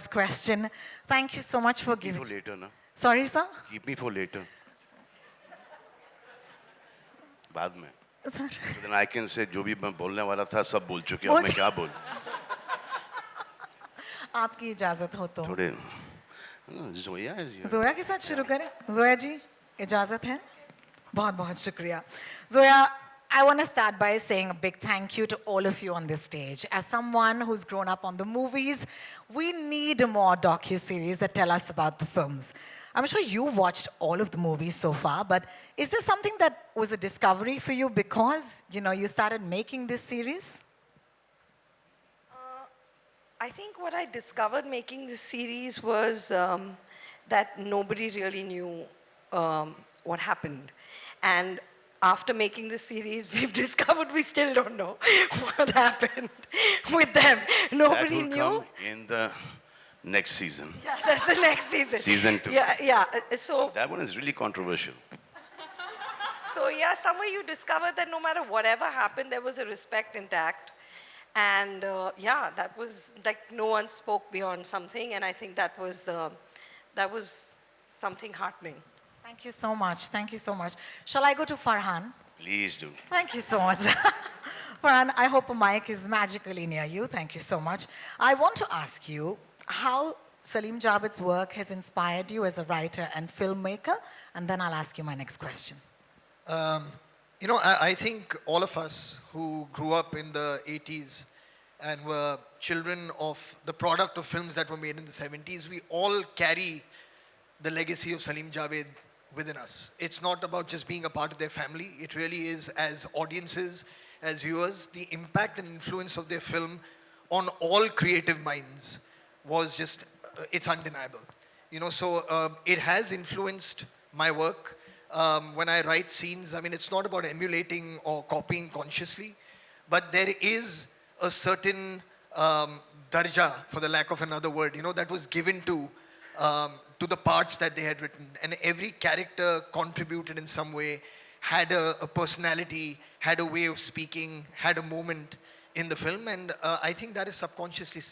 first question. Thank you so much for Keep me giving. for later, na? Sorry, sir? Keep me for later. बाद में. Sir. So then I can say जो भी मैं बोलने वाला था सब बोल चुके हैं. अब मैं क्या बोल? आपकी इजाजत हो तो. थोड़े जोया है जी. जोया के साथ शुरू करें. जोया जी, इजाजत है. बहुत बहुत शुक्रिया. Zoya, I want to start by saying a big thank you to all of you on this stage. As someone who's grown up on the movies, we need more docu-series that tell us about the films. I'm sure you watched all of the movies so far, but is there something that was a discovery for you because, you started making this series? I think what I discovered making this series was that nobody really knew what happened. And after making this series, we've discovered we still don't know what happened with them. Nobody That will knew. come in the next season. Yeah, that's the next season. Season 2. Yeah. So That one is really controversial. yeah, somewhere you discovered that no matter whatever happened, there was a respect intact. And that was like no one spoke beyond something, and I think that was something heartening. Thank you so much. Thank you so much. Shall I go to Farhan? Please do. Thank you so much. Farhan, I hope a mic is magically near you. Thank you so much. I want to ask you how Salim Javed's work has inspired you as a writer and filmmaker, and then I'll ask you my next question. I think all of us who grew up in the 80s and were children of the product of films that were made in the 70s, we all carry the legacy of Salim Javed within us. It's not about just being a part of their family. It really is, as audiences, as viewers, the impact and influence of their film on all creative minds was just, it's undeniable. It has influenced my work. When I write scenes, it's not about emulating or copying consciously, but there is a certain darja, for the lack of another word, that was given to the parts that they had written. And every character contributed in some way, had a personality, had a way of speaking, had a moment in the film. And I think that is subconsciously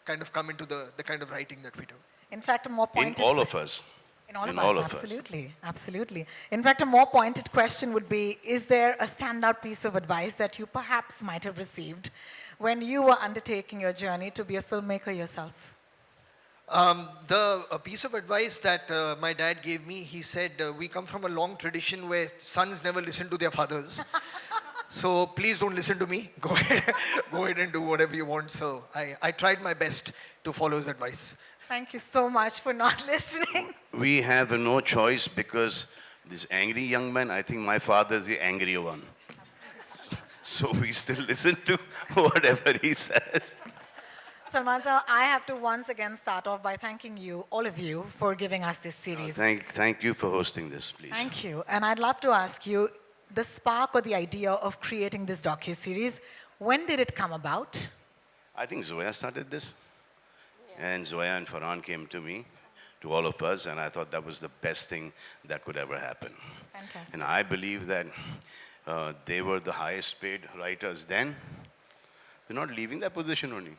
kind of come into the kind of writing that we do. In fact, a more pointed In all of us. In all In of all us, of us. absolutely, absolutely. In fact, a more pointed question would be, is there a standout piece of advice that you perhaps might have received when you were undertaking your journey to be a filmmaker yourself? A piece of advice that my dad gave me, he said, we come from a long tradition where sons never listen to their fathers. So please don't listen to me. Go ahead and do whatever you want. So I tried my best to follow his advice. Thank you so much for not listening. We have no choice because this angry young man, I think my father is the angry one. So we still listen to whatever he says. Salman sir, I have to once again start off by thanking you, all of you, for giving us this series. Thank you for hosting this, please. Thank you. And I'd love to ask you, the spark or the idea of creating this docu-series, when did it come about? I think Zoya started this. And Zoya and Farhan came to me, to all of us, and I thought that was the best thing that could ever happen. Fantastic. And I believe that they were the highest paid writers then. They're not leaving that position only.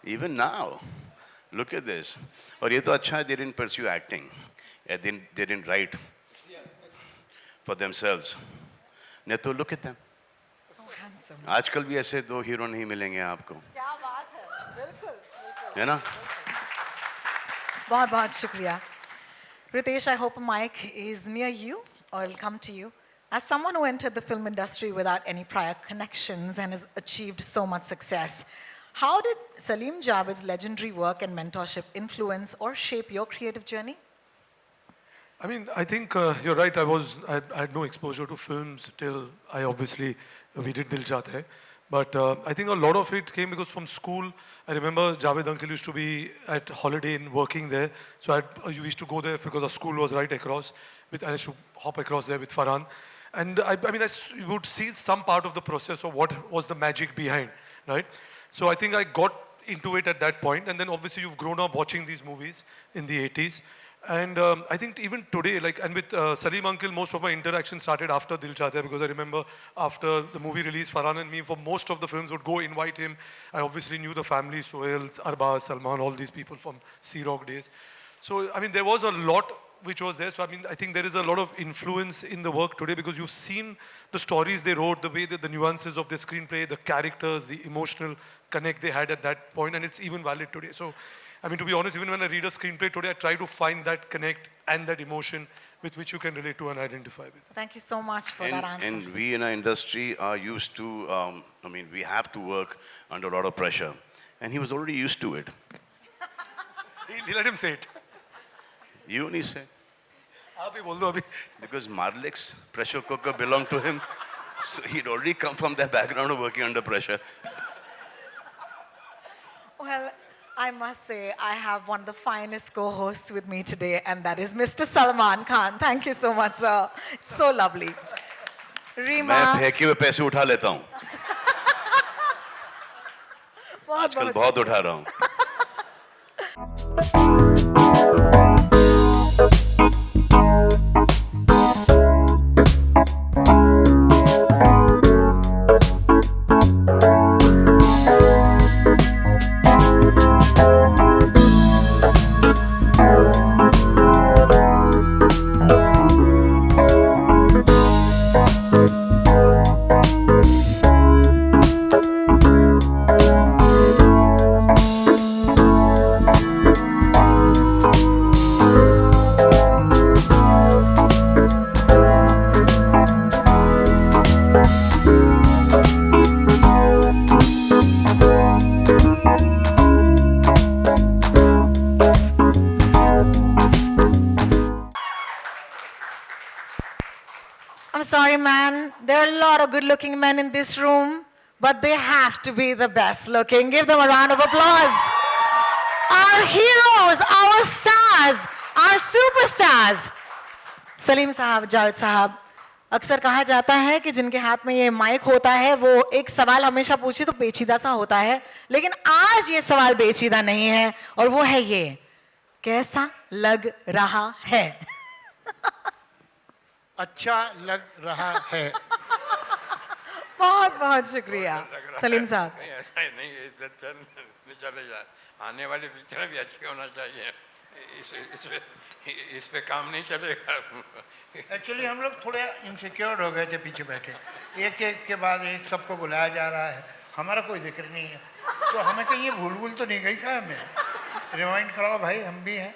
Even now. Look at this. और ये तो अच्छा है, they didn't pursue acting. They didn't write for themselves. नहीं तो look at them. So handsome. आजकल भी ऐसे दो हीरो नहीं मिलेंगे आपको. क्या बात है, बिल्कुल. है ना? बहुत बहुत शुक्रिया. Ritesh, I hope a mic is near you or it'll come to you. As someone who entered the film industry without any prior connections and has achieved so much success, how did Salim Javed's legendary work and mentorship influence or shape your creative journey? I think you're right. I had no exposure to films till we did Dil Chahta Hai. But I think a lot of it came because from school, I remember Javed uncle used to be at Holiday Inn working there. So I used to go there because our school was right across. I used to hop across there with Farhan. And I would see some part of the process of what was the magic behind, right? So I think I got into it at that point. And then obviously you've grown up watching these movies in the 80s. And I think even today, like, and with Salim Uncle, most of my interaction started after Dil Chahta Hai, because I remember after the movie release, Farhan and me, for most of the films, would go invite him. I obviously knew the family, Sohail, Arbaz, Salman, all these people from Sea Rock days. So, I mean, there was a lot which was there. So, I mean, I think there is a lot of influence in the work today, because you've seen the stories they wrote, the way that the nuances of the screenplay, the characters, the emotional connect they had at that point, and it's even valid today. So, I mean, to be honest, even when I read a screenplay today, I try to find that connect and that emotion with which you can relate to and identify with. Thank you so much for that answer. And we in our industry are used to, I mean, we have to work under a lot of pressure. And he was already used to it. He let him say it. You only said, आप ही बोल दो अभी. because Marlik's pressure cooker belonged to him. So he'd already come from that background of working under pressure. Well, I must say, I have one of the finest co-hosts with me today, and that is Mr. Salman Khan. Thank you so much, sir. It's so lovely. मैं Reema, फेंके हुए पैसे उठा लेता हूँ. आजकल बहुत उठा रहा हूँ. I'm sorry, man. There are a lot of good-looking men in this room, but they have to be the best-looking. Give them a round of applause. Our heroes, our stars, our superstars. Salim साहब, जावेद साहब, अक्सर कहा जाता है कि जिनके हाथ में ये माइक होता है वो एक सवाल हमेशा पूछे तो पेचीदा सा होता है, लेकिन आज ये सवाल पेचीदा नहीं है और वो है ये, कैसा लग रहा है? अच्छा लग रहा है. बहुत बहुत शुक्रिया सलीम साहब. नहीं ऐसा ही नहीं, चले जाए. आने वाले पिक्चर भी अच्छे होना चाहिए. इस पे काम नहीं चलेगा. एक्चुअली हम लोग थोड़े इनसिक्योर हो गए थे पीछे बैठे. एक एक के बाद एक सबको बुलाया जा रहा है, हमारा कोई जिक्र नहीं है. तो हमें कहीं ये भूल भूल तो नहीं गई क्या? हमें रिमाइंड कराओ भाई, हम भी हैं.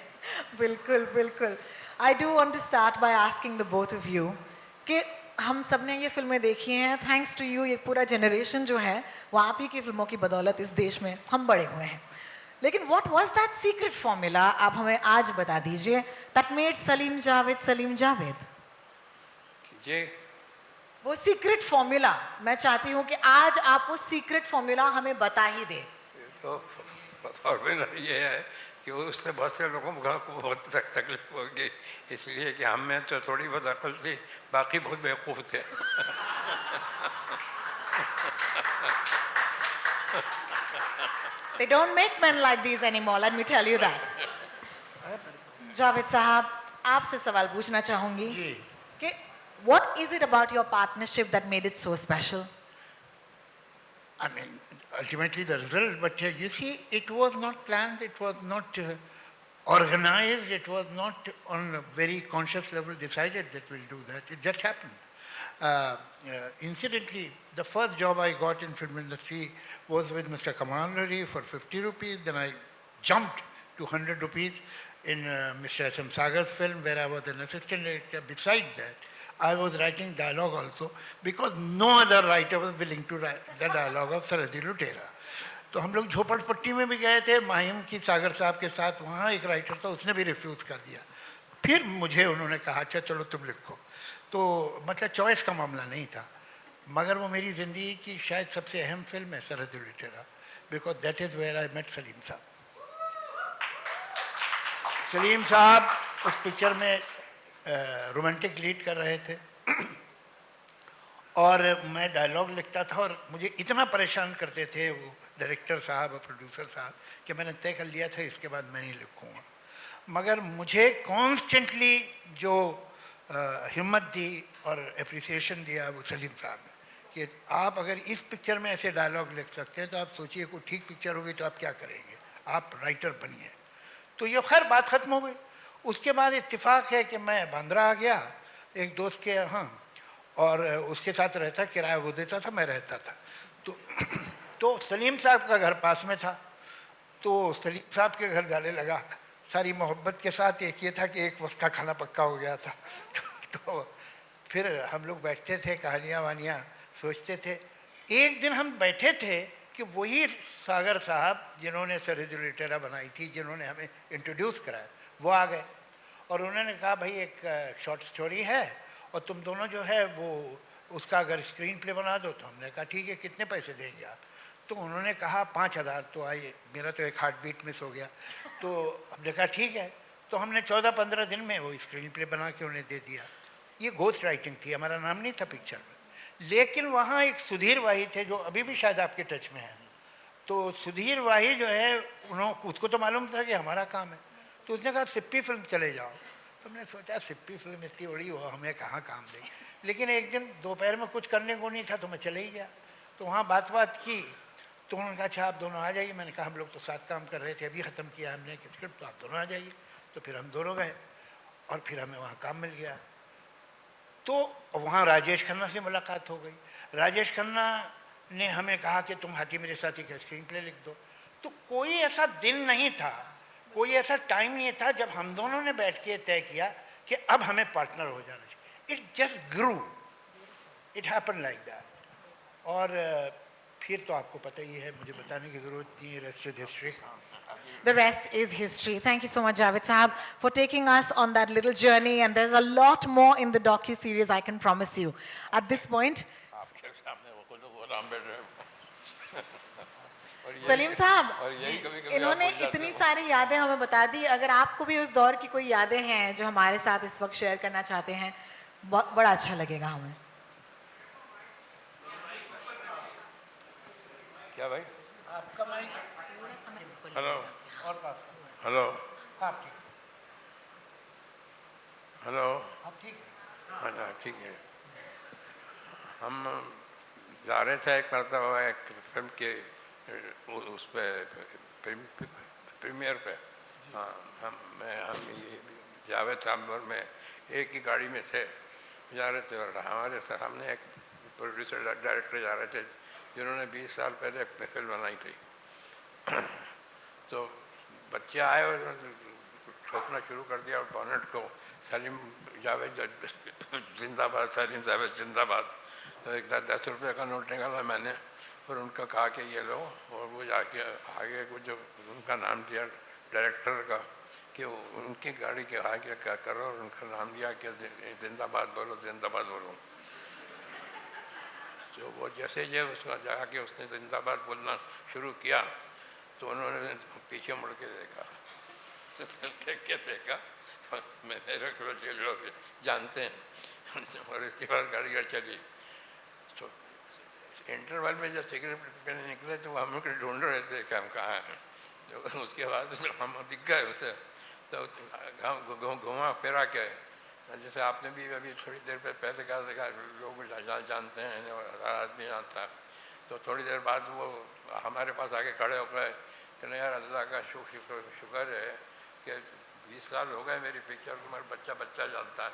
बिल्कुल बिल्कुल. I do want to start by asking the both of you कि हम सब ने ये फिल्में देखी हैं. थैंक्स टू यू, ये पूरा जनरेशन जो है वो आप ही की फिल्मों की बदौलत इस देश में हम बड़े हुए हैं. लेकिन what was that secret formula, आप हमें आज बता दीजिए, दैट मेड सलीम जावेद. जी, वो सीक्रेट फॉर्मूला मैं चाहती हूँ कि आज आप वो सीक्रेट फॉर्मूला हमें बता ही दे. तो फॉर्मूला ये है कि उससे बहुत से लोगों को बहुत तकलीफ होगी, इसलिए कि हम में तो थोड़ी बहुत अकल थी, बाकी बहुत बेवकूफ़ थे. They don't make men like these anymore, let me tell you that. Javed साहब, आपसे सवाल पूछना चाहूंगी कि what is it about your partnership that made it so special? I mean, ultimately the result, but you see, it was not planned, it was not organized, it was not on a very conscious level decided that we'll do that. It just happened. Incidentally, the first job I got in film industry was with Mr. Kamal Luri for 50 rupees. Then I jumped to 100 rupees in Mr. S.M. Sagar's film, where I was an assistant director. Beside that, I was writing dialogue also, because no other writer was willing to write the dialogue of Sarhadi Lutera. तो हम लोग झोपड़पट्टी में भी गए थे माहिम की सागर साहब के साथ. वहाँ एक राइटर था, उसने भी रिफ्यूज़ कर दिया. फिर मुझे उन्होंने कहा अच्छा चलो तुम लिखो. तो मतलब चॉइस का मामला नहीं था, मगर वो मेरी ज़िंदगी की शायद सबसे अहम फिल्म है Sarhadi Lutera, because that is where I met Salim Sahab. Salim साहब उस पिक्चर में रोमांटिक लीड कर रहे थे और मैं डायलॉग लिखता था और मुझे इतना परेशान करते थे वो डायरेक्टर साहब और प्रोड्यूसर साहब कि मैंने तय कर लिया था इसके बाद मैं नहीं लिखूँगा. मगर मुझे कॉन्स्टेंटली जो हिम्मत दी और अप्रिसिएशन दिया वो सलीम साहब ने कि आप अगर इस पिक्चर में ऐसे डायलॉग लिख सकते हैं तो आप सोचिए कोई ठीक पिक्चर होगी तो आप क्या करेंगे, आप राइटर बनिए। तो ये खैर बात ख़त्म हो गई। उसके बाद इत्तेफाक है कि मैं बांद्रा आ गया एक दोस्त के यहाँ, और उसके साथ रहता, किराया वो देता था, मैं रहता था। तो सलीम साहब का घर पास में था, तो सलीम साहब के घर जाने लगा सारी मोहब्बत के साथ। एक ये था कि एक वक्त का खाना पक्का हो गया था। तो फिर हम लोग बैठते थे, कहानियाँ वानियाँ सोचते थे। एक दिन हम बैठे थे कि वही सागर साहब जिन्होंने सरहद लुटेरा बनाई थी, जिन्होंने हमें इंट्रोड्यूस कराया, वो आ गए और उन्होंने कहा भाई एक शॉर्ट स्टोरी है और तुम दोनों जो है वो उसका अगर स्क्रीन प्ले बना दो। तो हमने कहा ठीक है, कितने पैसे देंगे आप? तो उन्होंने कहा 5,000। तो आइए, मेरा तो एक हार्ट बीट मिस हो गया। तो हमने कहा ठीक है। तो हमने 14-15 दिन में वो स्क्रीन प्ले बना के उन्हें दे दिया। ये घोस्ट राइटिंग थी, हमारा नाम नहीं था पिक्चर में। लेकिन वहाँ एक सुधीर वाही थे जो अभी भी शायद आपके टच में हैं। तो सुधीर वाही जो है उसको तो मालूम था कि हमारा काम है। तो उसने कहा सिप्पी फिल्म चले जाओ। तो हमने सोचा सिप्पी फिल्म इतनी बड़ी वो हमें कहाँ काम देगी। लेकिन एक दिन दोपहर में कुछ करने को नहीं था तो मैं चले ही गया। तो वहाँ बात की तो उन्होंने कहा अच्छा आप दोनों आ जाइए। मैंने कहा हम लोग तो साथ काम कर रहे थे, अभी ख़त्म किया हमने स्क्रिप्ट, तो आप दोनों आ जाइए। तो फिर हम दोनों गए और फिर हमें वहाँ काम मिल गया। तो वहाँ राजेश खन्ना से मुलाकात हो गई। राजेश खन्ना ने हमें कहा कि तुम हाथी मेरे साथी का स्क्रीन प्ले लिख दो। तो कोई ऐसा दिन नहीं था, कोई ऐसा टाइम नहीं था जब हम दोनों ने बैठ के तय किया कि अब हमें पार्टनर हो जाना चाहिए। It just grew, it happen like that. और फिर तो आपको पता ही है, मुझे बताने की ज़रूरत नहीं है, rest is history. The rest is history. Thank you so much, Javed Sahab, for taking us on that little journey. And there's a lot more in the docu-series, I can promise you. At this point, आपके सामने वो खुद वो राम बैठ रहे हैं। और यही- सलीम साहब, और यही कभी-कभी इन्होंने आप भूल जाते इतनी हो। सारी यादें हमें बता दी। अगर आपको भी उस दौर की कोई यादें हैं जो हमारे साथ इस वक्त शेयर करना चाहते हैं, बड़ा अच्छा लगेगा हमें। क्या भाई? आपका माइक हेलो और पास हेलो साहब ठीक, हेलो आप ठीक है? हाँ ठीक है। हम जा रहे थे एक मरतबा एक फिल्म के उस पे प्रीमियर पे। हाँ हम ये जावेद साहब में एक ही गाड़ी में थे, जा रहे थे और हमारे सामने एक प्रोड्यूसर डायरेक्टर जा रहे थे जिन्होंने 20 साल पहले फिल्म बनाई थी। तो बच्चे आए और ठोकना शुरू कर दिया और बॉनेट को सलीम जावेद जिंदाबाद, सलीम जावेद जिंदाबाद। तो एक 10 रुपये का नोट निकाला मैंने और उनका कहा कि ये लो, और वो जाके आगे को जो उनका नाम दिया डायरेक्टर का कि उनकी गाड़ी के आगे क्या करो, और उनका नाम दिया कि जिंदाबाद बोलो, जिंदाबाद बोलो। तो वो जैसे ये उसका जाके उसने जिंदाबाद बोलना शुरू किया तो उन्होंने पीछे मुड़ के देखा। देख के देखा मैं मेरे को लोग जानते हैं। और इसके बाद गाड़ी चली। तो इंटरवल में जब सिगरेट पीने निकले तो वो हम लोग ढूंढ रहे थे कि हम कहाँ हैं। जो उसके बाद हम दिख गए उसे, तो घुमा फिरा के, जैसे आपने भी अभी थोड़ी देर पहले कहा देखा लोग जानते हैं और हर आदमी जानता है। तो थोड़ी देर बाद वो हमारे पास आके खड़े हो गए कि नहीं यार अल्लाह का शुक्र है कि 20 साल हो गए मेरी पिक्चर को, मेरा बच्चा जानता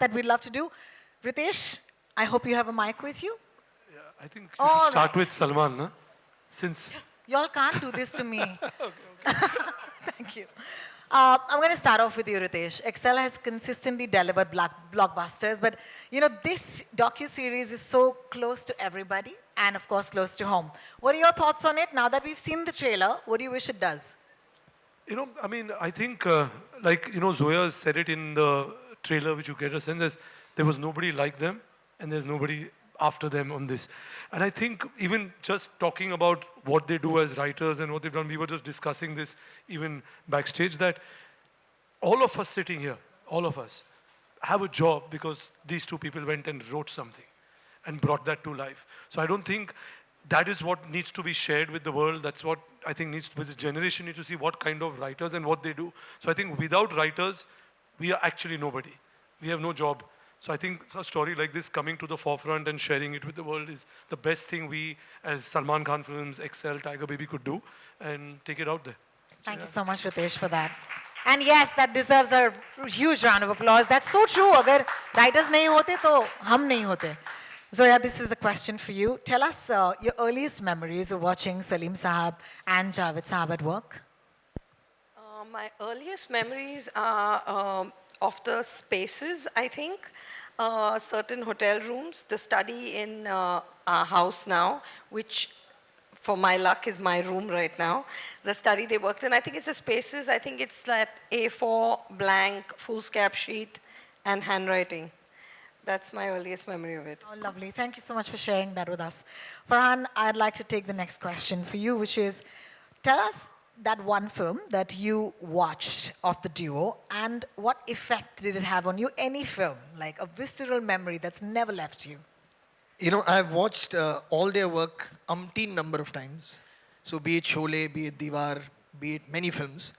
that we'd love to do. Ritesh, I hope you have a mic with you. I think you All should start right. with Salman, na? Since Y'all can't do this to me. Thank you. I'm going to start off with you, Ritesh. Excel has consistently delivered blockbusters, but you know this docu-series is so close to everybody and, of course, close to home. What are your thoughts on it? Now that we've seen the trailer, what do you wish it does? You know, I mean, I think, like, you know, Zoya said it in the trailer, which you get a sense as there was nobody like them and there's nobody after them on this. And I think even just talking about what they do as writers and what they've done, we were just discussing this even backstage, that all of us sitting here, all of us, have a job because these two people went and wrote something and brought that to life. So I don't think that is what needs to be shared with the world. That's what I think needs to be. This generation needs to see what kind of writers and what they do. So I think without writers, we are actually nobody. We have no job. So I think a story like this coming to the forefront and sharing it with the world is the best thing we, as Salman Khan Films, Excel, Tiger Baby could do, and take it out there. Thank you so much, Ritesh, for that. And yes, that deserves a huge round of applause. That's so true. Agar writers nahi hote, to hum nahi hote. Zoya, this is a question for you. Tell us your earliest memories of watching Salim Sahab and Javed Sahab at work. My earliest memories are of the spaces, I think. Certain hotel rooms, the study in our house now, which for my luck is my room right now. The study they worked in, I think it's the spaces, I think it's that A4 blank foolscap sheet and handwriting. That's my earliest memory of it. Oh, lovely. Thank you so much for sharing that with us. Farhan, I'd like to take the next question for you, which is, tell us that one film that you watched of the duo and what effect did it have on you? Any film, like a visceral memory that's never left you. You know, I've watched all their work umpteen number of times. So be it Sholay, be it Diwar, be it many films.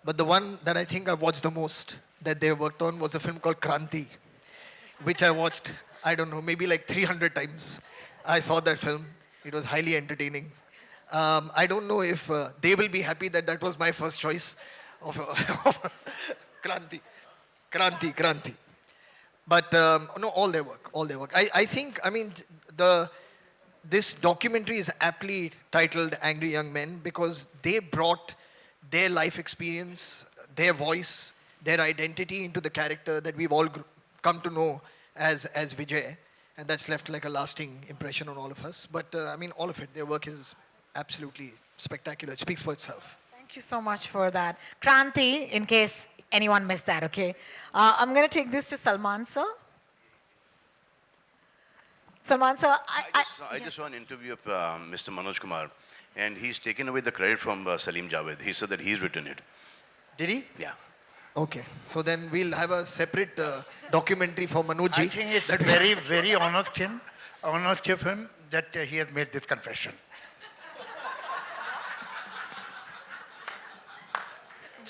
But the one that I think I've watched the most that they worked on was a film called Kranti, which I watched, I don't know, maybe like 300 times. I saw that film. It was highly entertaining. I don't know if they will be happy that that was my first choice of Kranti. Kranti. But no, all their work. I think, I mean, this documentary is aptly titled Angry Young Men because they brought their life experience, their voice, their identity into the character that we've all come to know as Vijay. And that's left like a lasting impression on all of us. But I mean, all of it, their work is absolutely spectacular. It speaks for itself. Thank you so much for that. Kranti, in case anyone missed that, okay? I'm going to take this to Salman, sir. Salman, sir, I just saw an interview of Mr. Manoj Kumar, and he's taken away the credit from Salim Javed. He said that he's written it. Did he? Yeah. Okay. So then we'll have a separate documentary for Manojji. I think it's very, very honest of him that he has made this confession.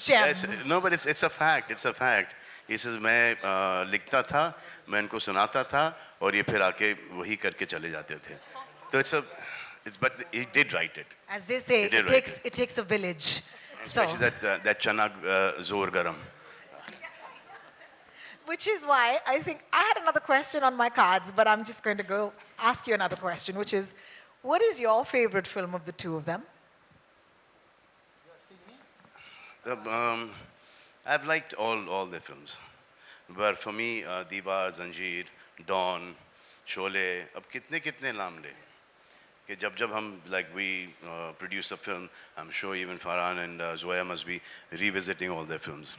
gems. Yes, no, but it's a fact. It's a fact. He says, मैं लिखता था, मैं इनको सुनाता था, और ये फिर आके वही करके चले जाते थे. So but he did write it. As they say, He did it takes a village. Especially So, that chana zor garam. which is why I think I had another question on my cards, but I'm just going to go ask you another question, which is, what is your favorite film of the two of them? I've liked all their films, but for me, Diva, Zanjeer, Dawn, Sholay, अब कितने नाम ले कि जब हम we produce a film, I'm sure even Farhan and Zoya must be revisiting all their films.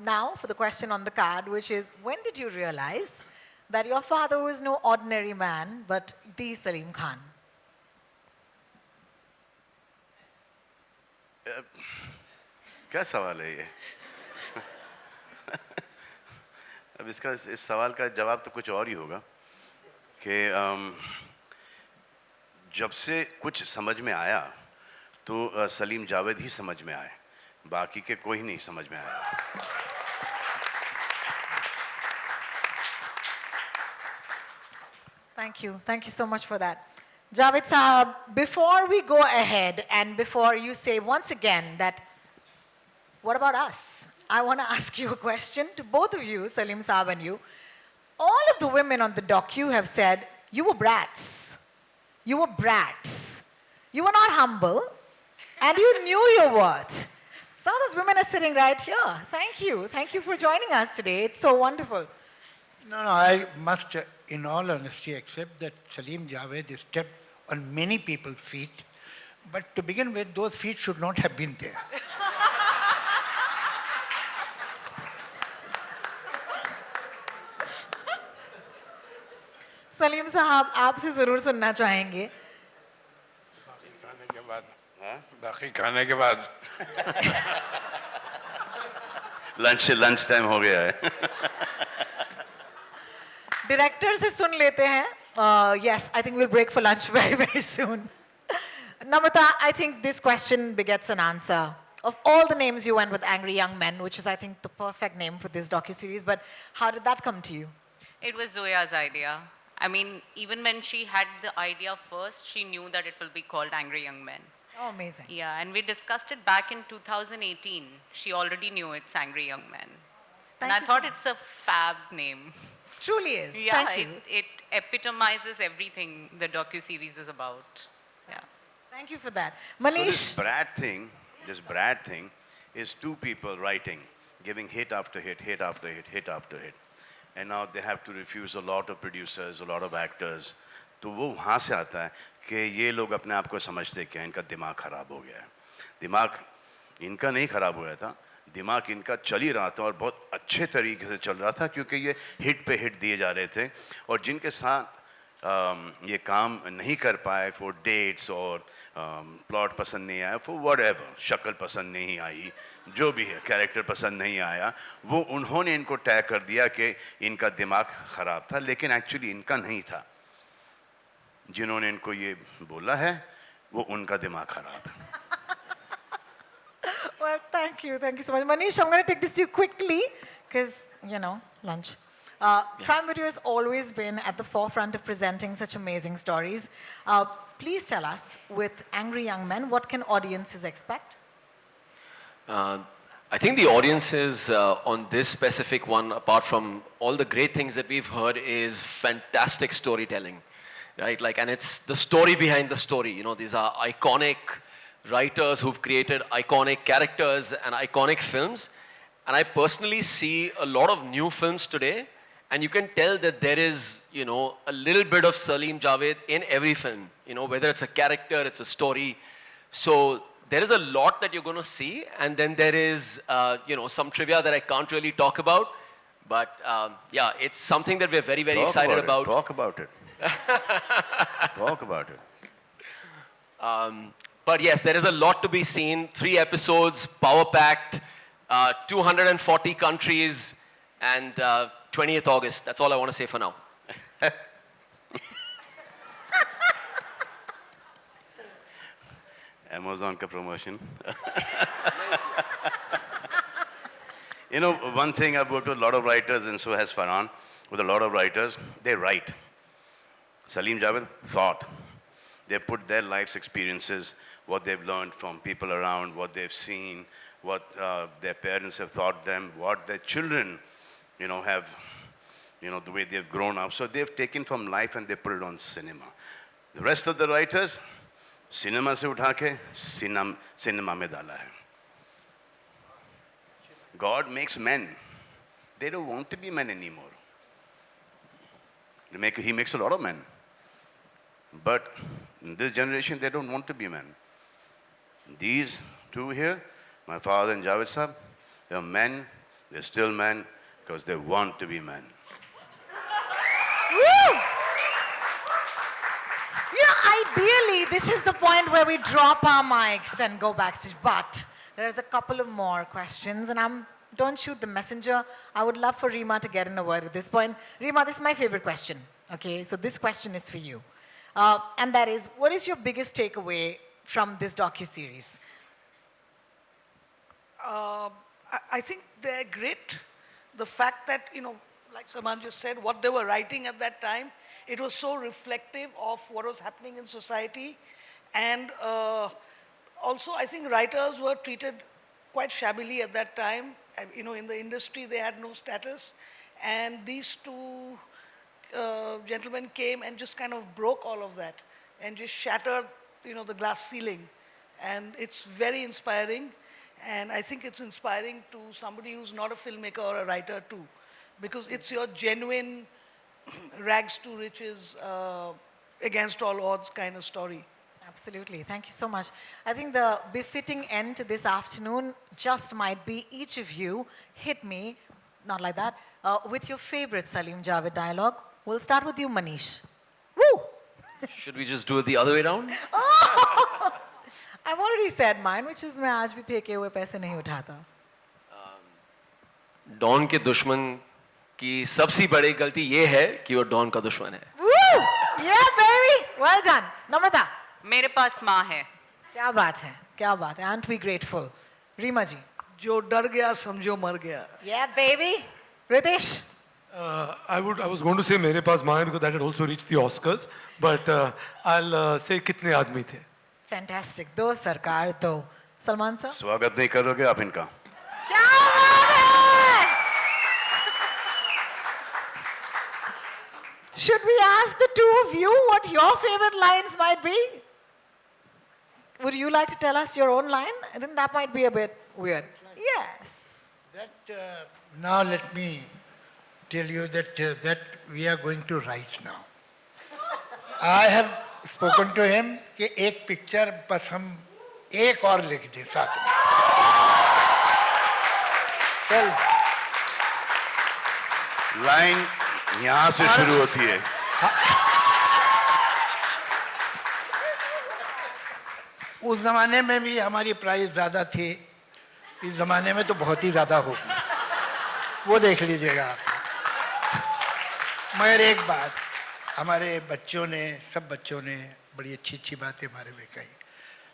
Now, for the question on the card, which is, when did you realize that your father was no ordinary man, but the Salim Khan? क्या सवाल है ये? अब इस सवाल का जवाब तो कुछ और ही होगा कि जब से कुछ समझ में आया तो सलीम जावेद ही समझ में आए, बाकी के कोई नहीं समझ में आया. Thank you so much for that. Javed Sahab, before we go ahead and before you say once again that, what about us? I want to ask you a question to both of you, Salim Sahab and you. All of the women on the docu have said, you were brats. You were brats. You were not humble and you knew your worth. Some of those women are sitting right here. Thank you. Thank you for joining us today. It's so wonderful. No, I must, in all honesty, accept that Salim Javed has stepped on many people's feet. But to begin with, those feet should not have been there. Salim साहब आपसे जरूर सुनना चाहेंगे. खाने के बाद बाकी खाने के बाद लंच टाइम हो गया है. डायरेक्टर से सुन लेते हैं. Yes, I think we'll break for lunch very, very soon. Namrata, I think this question begets an answer. Of all the names you went with Angry Young Men, which is, I think, the perfect name for this docuseries, but how did that come to you? It was Zoya's idea. I mean, even when she had the idea first, she knew that it will be called Angry Young Men. Oh, amazing. Yeah, and we discussed it back in 2018. She already knew it's Angry Young Men. Thank And I you thought so it's a fab name. Truly is. Yeah, Thank you. it epitomizes everything the docu-series is about. Yeah. Thank you for that. So Manish, this Brad thing is two people writing, giving hit after hit, hit after hit, hit after hit. And now they have to refuse a lot of producers, a lot of actors. तो वो वहाँ से आता है कि ये लोग अपने आप को समझते क्या इनका दिमाग खराब हो गया है. दिमाग इनका नहीं खराब हुआ था, दिमाग इनका चल ही रहा था और बहुत अच्छे तरीके से चल रहा था क्योंकि ये हिट पे हिट दिए जा रहे थे. और जिनके साथ ये काम नहीं कर पाए फॉर डेट्स और प्लॉट पसंद नहीं आया फॉर व्हाटएवर, शक्ल पसंद नहीं आई, जो भी है कैरेक्टर पसंद नहीं आया, वो उन्होंने इनको टैग कर दिया कि इनका दिमाग ख़राब था, लेकिन एक्चुअली इनका नहीं था. जिन्होंने इनको ये बोला है वो उनका दिमाग ख़राब है. well, thank you so much. Manish, I'm going to take this to you quickly because, lunch. Prime Video has always been at the forefront of presenting such amazing stories. Please tell us, with Angry Young Men, what can audiences expect? I think the audiences on this specific one, apart from all the great things that we've heard, is fantastic storytelling, right? And it's the story behind the story. These are iconic writers who've created iconic characters and iconic films. And I personally see a lot of new films today, and you can tell that there is, a little bit of Salim Javed in every film. Whether it's a character, it's a story. So there is a lot that you're going to see, and then there is, some trivia that I can't really talk about. But yeah, it's something that we're very, very excited about. Talk about it. Talk about it. But yes, there is a lot to be seen. 3 episodes, power-packed, 240 countries, and 20th August. That's all I want to say for now. Amazon ka promotion. One thing, I've worked with a lot of writers, and so has Farhan. With a lot of writers, they write. Salim Javed thought. They put their life's experiences, what they've learned from people around, what they've seen, what their parents have taught them, what their children, have, the way they've grown up. So they've taken from life and they put it on cinema. The rest of the writers, cinema se utha ke cinema mein dala hai. God makes men. They don't want to be men anymore. He makes a lot of men. But in this generation, they don't want to be men. These two here, my father and Javed Sahab, they're men, they're still men, because they want to be men. Woo! Ideally, this is the point where we drop our mics and go backstage. But there's a couple of more questions, and don't shoot the messenger. I would love for Rima to get in a word at this point. Rima, this is my favorite question. Okay, so this question is for you. And that is, what is your biggest takeaway from this docuseries? I think they're great. The fact that, like Saman just said, what they were writing at that time, it was so reflective of what was happening in society. And also, I think writers were treated quite shabbily at that time. In the industry, they had no status. And these two gentlemen came and just kind of broke all of that and just shattered, the glass ceiling. And it's very inspiring. And I think it's inspiring to somebody who's not a filmmaker or a writer too, because it's your genuine rags to riches, against all odds kind of story. Absolutely. Thank you so much. I think the befitting end to this afternoon just might be each of you hit me, not like that, with your favorite Salim Javed dialogue. We'll start with you, Manish. Woo! Should we just do it the other way around? I've already said mine, which is मैं आज भी फेंके हुए पैसे नहीं उठाता. Don के दुश्मन की सबसे बड़ी गलती ये है कि वो डॉन का दुश्मन है. Woo! Yeah, baby. Well done. Namrata. मेरे पास माँ है. क्या बात है? क्या बात है? Aren't we grateful? Rima ji. जो डर गया समझो मर गया. Yeah, baby. Ritesh. I was going to say मेरे पास माँ है because that had also reached the Oscars, but I'll say कितने आदमी थे. Fantastic. दो सरकार दो. सलमान साहब. स्वागत नहीं करोगे आप इनका? क्या बात है? Should we ask the two of you what your favorite lines might be? Would you like to tell us your own line? I think that might be a bit weird. Yes. That now let me tell you that that we are going to write now. I have spoken to him कि एक picture बस हम एक और लिख दें साथ में. चल. लाइन यहाँ से शुरू होती है. उस जमाने में भी हमारी प्राइस ज़्यादा थी. इस जमाने में तो बहुत ही ज़्यादा होगी. वो देख लीजिएगा आप. मगर एक बात, हमारे बच्चों ने, सब बच्चों ने बड़ी अच्छी अच्छी बातें हमारे में कही,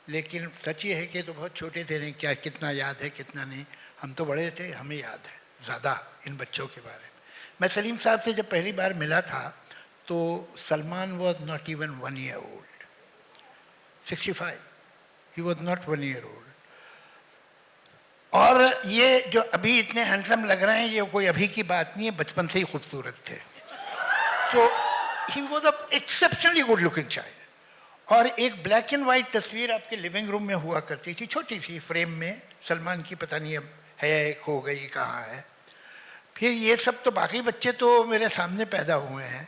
लेकिन सच ये है कि तो बहुत छोटे थे, नहीं क्या कितना याद है कितना नहीं. हम तो बड़े थे, हमें याद है ज़्यादा इन बच्चों के बारे में. मैं सलीम साहब से जब पहली बार मिला था तो Salman was not even 1 year old. 65. He was not 1 year old. और ये जो अभी इतने हैंडसम लग रहे हैं, ये कोई अभी की बात नहीं है, बचपन से ही खूबसूरत थे. तो ही was a exceptionally good looking child. और एक ब्लैक एंड वाइट तस्वीर आपके लिविंग रूम में हुआ करती थी, छोटी सी फ्रेम में, सलमान की, पता नहीं अब है खो गई कहाँ है. फिर ये सब तो बाकी बच्चे तो मेरे सामने पैदा हुए हैं.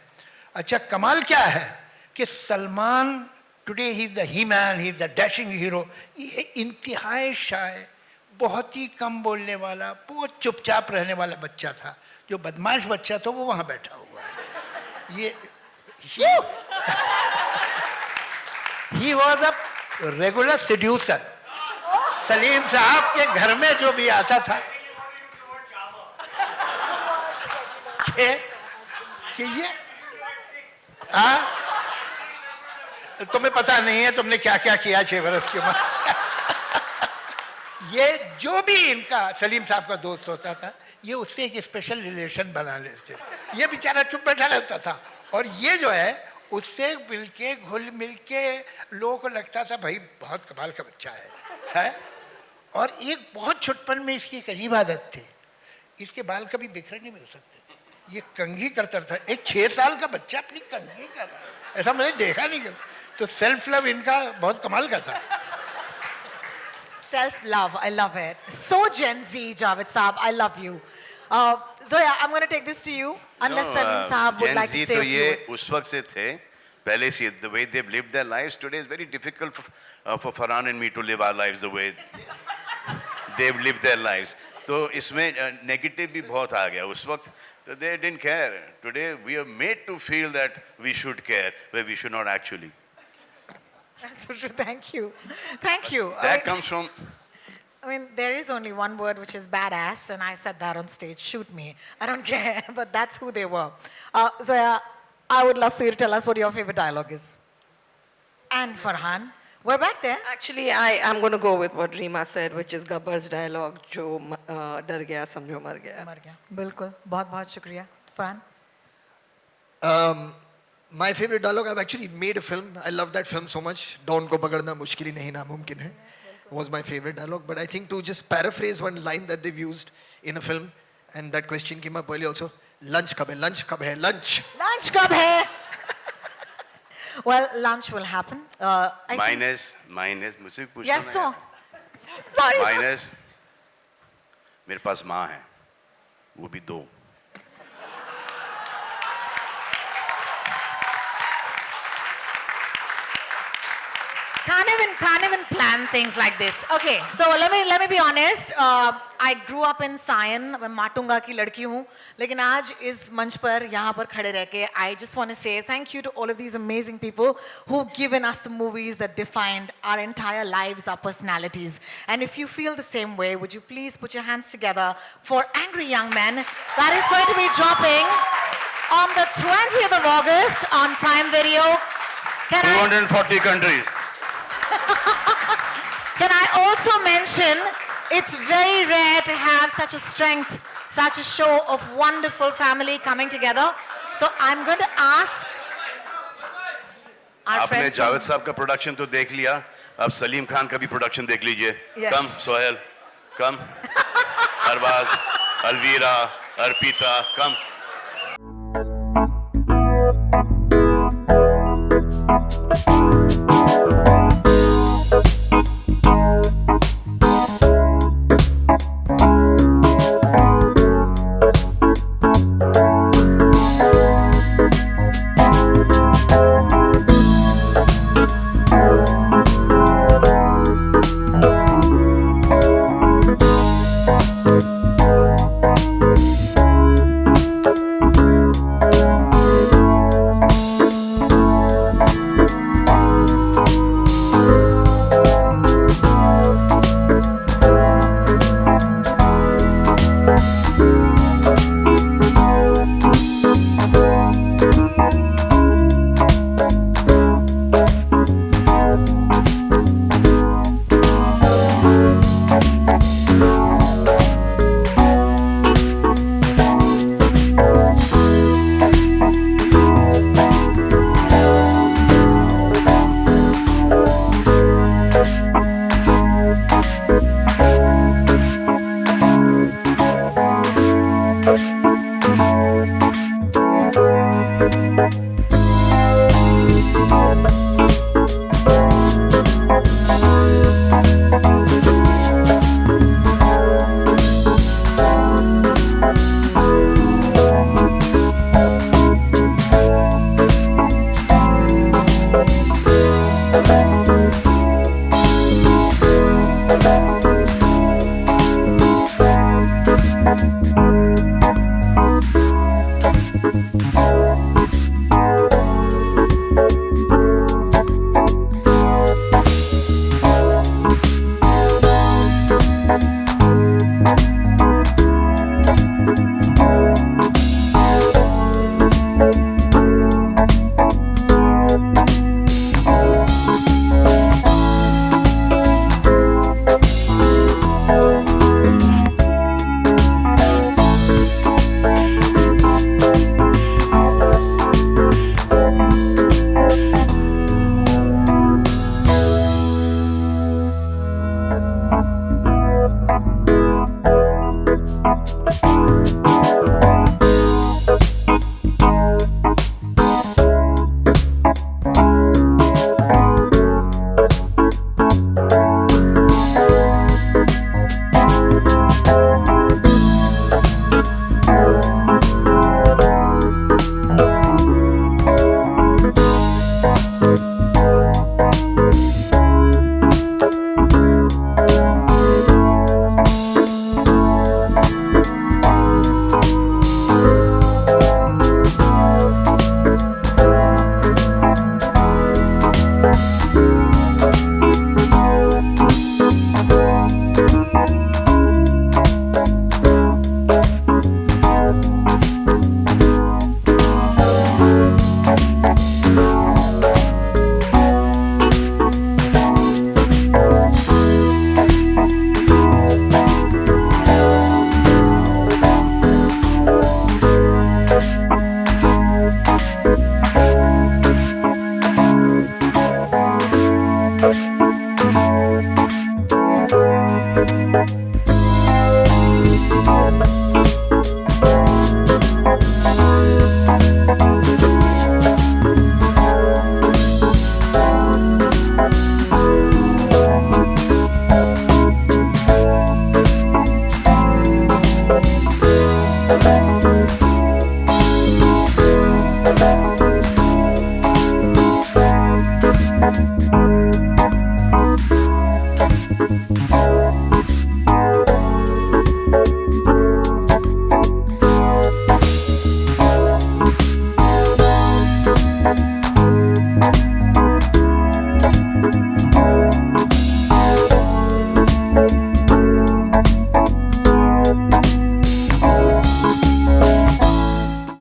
अच्छा, कमाल क्या है कि Salman today he is the he man, he is the dashing hero. ये इंतहाई शाय, बहुत ही कम बोलने वाला, बहुत चुपचाप रहने वाला बच्चा था. जो बदमाश बच्चा था वो वहाँ बैठा हुआ है. ये ही was a regular seducer. Salim साहब के घर में जो भी आता था कि ये तुम्हें पता नहीं है तुमने क्या क्या किया 6 बरस के बाद. ये जो भी इनका सलीम साहब का दोस्त होता था, ये उससे एक स्पेशल रिलेशन बना लेते. ये बेचारा चुप बैठा रहता था और ये जो है उससे मिलके घुल मिलके लोगों को लगता था भाई बहुत कमाल का बच्चा है. और एक बहुत छुटपन में इसकी एक अजीब आदत थी, इसके बाल कभी बिखरे नहीं मिल सकते थे. ये कंघी करता था. एक 6 साल का बच्चा अपनी कंघी कर रहा है, ऐसा मैंने देखा नहीं. तो सेल्फ लव इनका बहुत कमाल का था. Self-love, I love it. So Gen Z, Javed Saab, I love you. Zoya, I'm going to take this to you. Unless Salim Saab would Gen like Z to say तो a few ये words. उस वक्त से थे, पहले से. The way they've lived their lives today is very difficult for Farhan and me to live our lives the way they've lived their lives. तो इसमें नेगेटिव भी बहुत आ गया उस वक्त. So they didn't care. Today we are made to feel that we should care, where we should not actually. That's so true. Thank you. Thank you. That comes from. I mean, there is only one word which is badass, and I said that on stage. Shoot me. I don't care, but that's who they were. Zoya, I would love for you to tell us what your favorite dialogue is. And Farhan, we're back there. Actually, I'm going to go with what Rima said, which is Gabbar's dialogue, जो डर गया समझो मर गया. मर गया. बिल्कुल. बहुत बहुत शुक्रिया. Farhan. My favorite dialogue, I've actually made a film. I love that film so much. Dawn ko पकड़ना मुश्किल ही नहीं नामुमकिन है was my favorite dialogue. But I think to just paraphrase one line that they've used in a film, and that question came up earlier also, lunch कब है? Lunch कब है? Lunch. Lunch कब है? Well, lunch will happen. Minus मुझसे पूछना Yes, है. sir. Sorry. Minus मेरे पास माँ है, वो भी 2. Can't even plan things like this. Okay, so let me be honest. I grew up in Sion. मैं माटुंगा की लड़की हूँ, लेकिन आज इस मंच पर यहाँ पर खड़े रह के I just want to say thank you to all of these amazing people who've given us the movies that defined our entire lives, our personalities. And if you feel the same way, would you please put your hands together for Angry Young Men? That is going to be dropping on the 20th of August on Prime Video. Can I? 240 countries. Can I also mention, it's very rare to have such a strength, such a show of wonderful family coming together. So I'm going to ask our आपने friends. Javed साहब का production तो देख लिया, अब सलीम खान का भी production देख लीजिए. Yes. कम सोहेल, कम अरबाज, अलवीरा, अर्पिता, कम.